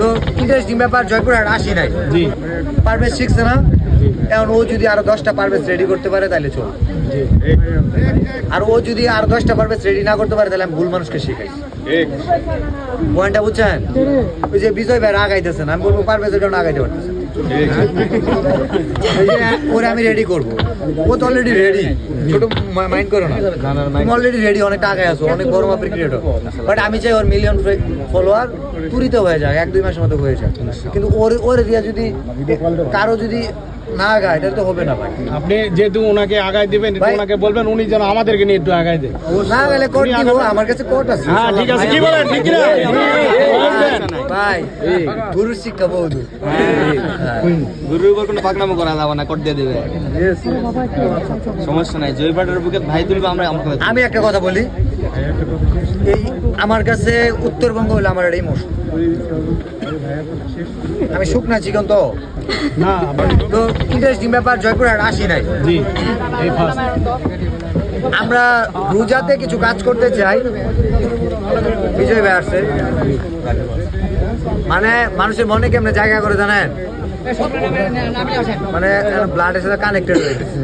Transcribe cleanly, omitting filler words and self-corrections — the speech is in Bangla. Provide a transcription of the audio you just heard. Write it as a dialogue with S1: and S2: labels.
S1: তো ইন্টারেস্টিং ব্যাপার, জয়পুরহাট আসি নাই, পারভেজ শিখছে না, এখন ও যদি আরো 10টা পারভেজ রেডি করতে পারে তাহলে চল, আর ও যদি আরো 10টা পারভেজ রেডি না করতে পারে তাহলে আমি ভুল মানুষকে শিখাই। পয়েন্টটা বুঝছেন? ওই যে বিজয় ভাই আগাইতেছেন, আমি বলবো পারভেজের কারণে আগাইতে পারতেছে, ওরে আমি রেডি করবো, ও তো অলরেডি রেডি, ছোট মাইন্ড করো না, তুমি অলরেডি রেডি, অনেক আগে আসো, অনেক বড় মাপের ক্রিয়েটর, বাট আমি চাই ওর মিলিয়ন ফলোয়ার তুরিতে হয়ে যায়, 1-2 মাসের মধ্যে হয়ে যায়, কিন্তু ওরে দিয়া যদি কারো যদি না আগায় তাহলে তো হবে না ভাই।
S2: আপনি যেহেতু ওনাকে আগায় দিবেন, ওনাকে বলবেন উনি যেন আমাদেরকে নিয়ে একটু আগায় দেয়।
S1: না গেলে কোট দিব, আমার কাছে কোট আছে।
S2: হ্যাঁ ঠিক আছে, কি বলেন, ঠিক না
S1: ভাই? গুরুর শিক্ষা বৌদু,
S3: গুরুর উপর কোনো পাকনামো করা যাবে না, কোট দিয়ে দেবে, সমস্যা নাই। জয়পাটের বুকে ভাই তুলবে,
S1: আমি একটা কথা বলি, এই আমার কাছে উত্তরবঙ্গ হলো আমার এটাই মৌসুম, আমি শুকনা চিকন তো
S2: না।
S1: তো ইন্টারেস্টিং ব্যাপার, জয়পুরহাট আসি নাই,
S2: জি এই ফার্স্ট
S1: আমরা রোজাতে কিছু কাজ করতে চাই, বিজয় ভাই আসছে, মানে মানুষের মনে কেমনে জায়গা করে জানেন, মানে ব্লাডের সাথে কানেক্টেড হয়ে গেছে।